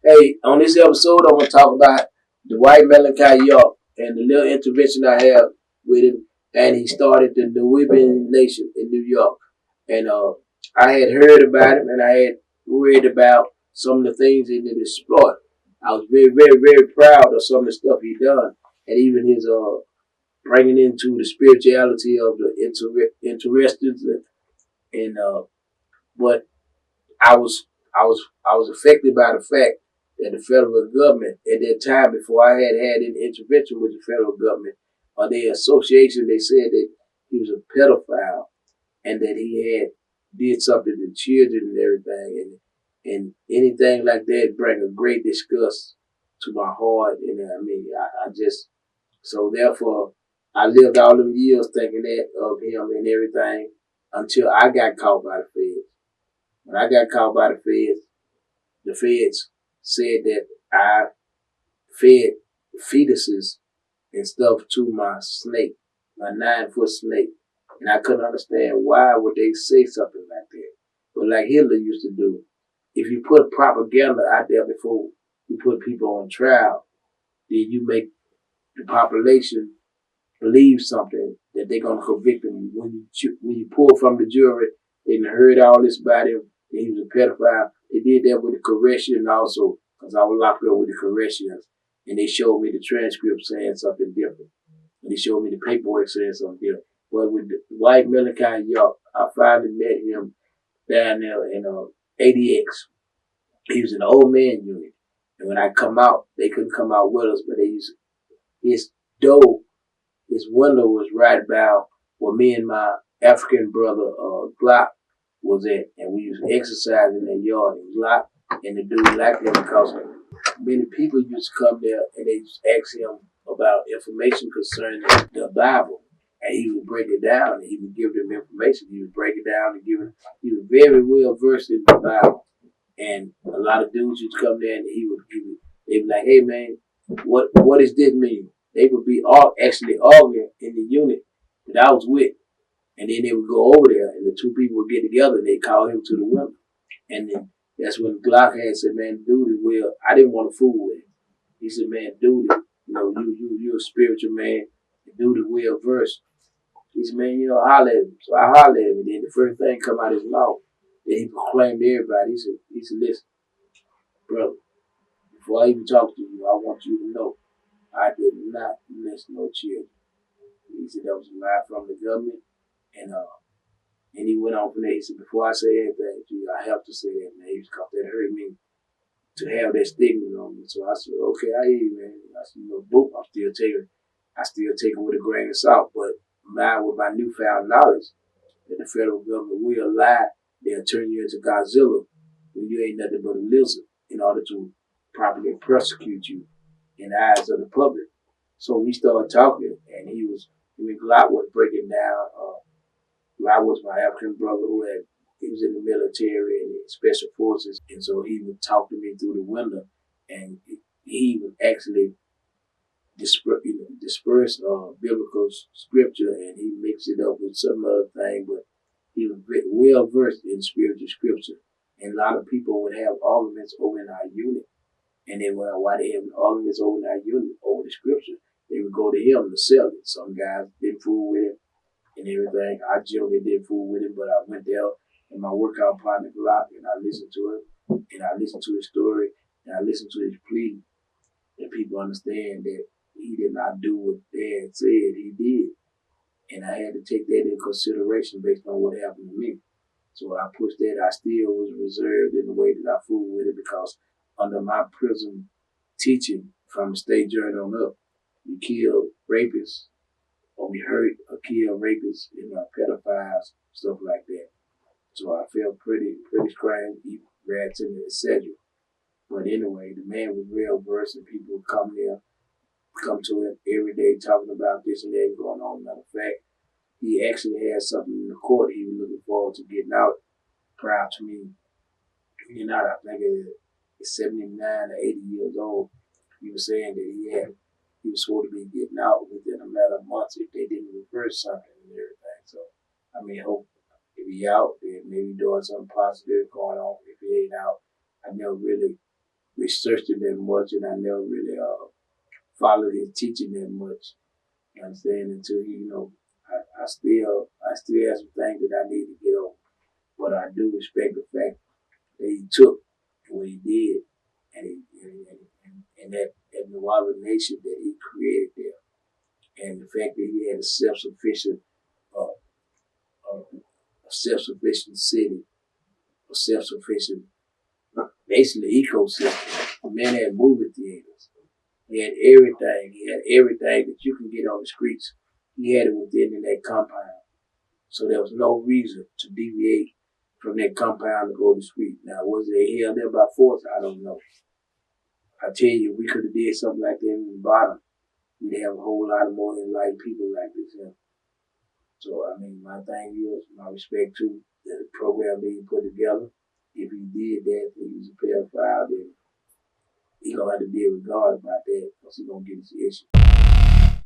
Hey, on this episode, I'm gonna talk about Dwight Malachi York and the little intervention I have with him. And he started the Nuwaubian Nation in New York. And I had heard about him, and I had read about some of the things he did exploit. I was very, very, very proud of some of the stuff he done, and even his bringing into the spirituality of the interested and but I was affected by the fact that the federal government at that time, before I had any intervention with the federal government or their association, they said that he was a pedophile and that he had did something to children and everything, and anything like that bring a great disgust to my heart. And I mean, I just so therefore I lived all them years thinking that of him and everything until I got caught by the feds. When I got caught by the feds said that I fed fetuses and stuff to my snake, my 9-foot snake. And I couldn't understand why would they say something like that. But like Hitler used to do, if you put propaganda out there before you put people on trial, then you make the population believe something that they're gonna convict him. When you pull from the jury, they heard all this about him, that he was a pedophile. They did that with the Corrections also, because I was locked up with the Corrections, and they showed me the transcript saying something different, and they showed me the paperwork saying something different. But with the white Malachi York, I finally met him down there in ADX. He was in the old man unit, and when I come out, they couldn't come out with us, but they used his door. His window was right about where me and my African brother Glock was at, and we used to exercise in that yard. And Glock and the dude liked him because many people used to come there and they just ask him about information concerning the Bible, and he would break it down and he would give them information. He would break it down and give it. He was very well versed in the Bible, and a lot of dudes used to come there and they'd be like, "Hey man, what does this mean?" They would be all actually arguing in the unit that I was with, and then they would go over there and the two people would get together and they call him to the window, and then that's when Glock had said, "Man, dude is well." I didn't want to fool with him. He said, "Man, dude, you're a spiritual man. The dude is well versed." He said, "Man, holler at him." So I hollered at him, and then the first thing come out of his mouth that he proclaimed to everybody. He said, "Listen, brother, before I even talk to you, I want you to know I did not miss no children." He said that was a lie from the government, and he went on from there. He said, "Before I say anything to you, I have to say that, man, because that hurt me to have that stigma on me." So I said, "Okay, I hear you, man." I said, boom, I still take it with a grain of salt, but mine with my newfound knowledge that the federal government will lie, they'll turn you into Godzilla when you ain't nothing but a lizard in order to properly prosecute you in the eyes of the public. So we started talking, and Glock was breaking down. Glock was my African brother he was in the military and special forces, and so he would talk to me through the window, and he would actually disperse biblical scripture, and he mixed it up with some other thing, but he was well versed in spiritual scripture. And a lot of people would have arguments over in our unit, and then why they have arguments over in our unit over the scripture, they would go to him to sell it. Some guys didn't fool with him and everything. I generally didn't fool with him, but I went there and my workout partner Glock, and I listened to him, and I listened to his story, and I listened to his plea, and people understand that he did not do what Dad said he did. And I had to take that into consideration based on what happened to me. So I pushed that. I still was reserved in the way that I fooled with it because under my prison teaching from the state journal on up, we kill rapists or we hurt or kill rapists and pedophiles, stuff like that. So I felt pretty strange, ratting, etc. But anyway, the man was real versed and people would come to him every day talking about this and that going on. Matter of fact, he actually had something in the court he was looking forward to getting out prior to me getting out. I think it's 79 or 80 years old. He was saying that he was supposed to be getting out within a matter of months if they didn't reverse something and everything. So I mean, hope if he out, then maybe doing something positive going on. If he ain't out, I never really researched it that much, and I never really followed his teaching that much. You understand? Until I still have some things that I need to get over. But I do respect the fact that he took what he did, and that Nuwaubian nation that he created there, and the fact that he had a uh, self-sufficient city, a self-sufficient, basically ecosystem. The man had movie theaters. He had everything. He had everything that you can get on the streets. He had it within in that compound. So there was no reason to deviate from that compound to go to the street. Now, was they held there by force? I don't know. I tell you, we could have did something like that in the bottom. We'd have a whole lot of more enlightened people like this. So, I mean, my thing is, my respect to the program that he put together. If he did that, he was a pedophile, then he gonna have to deal with God about that, because he gonna get his issue.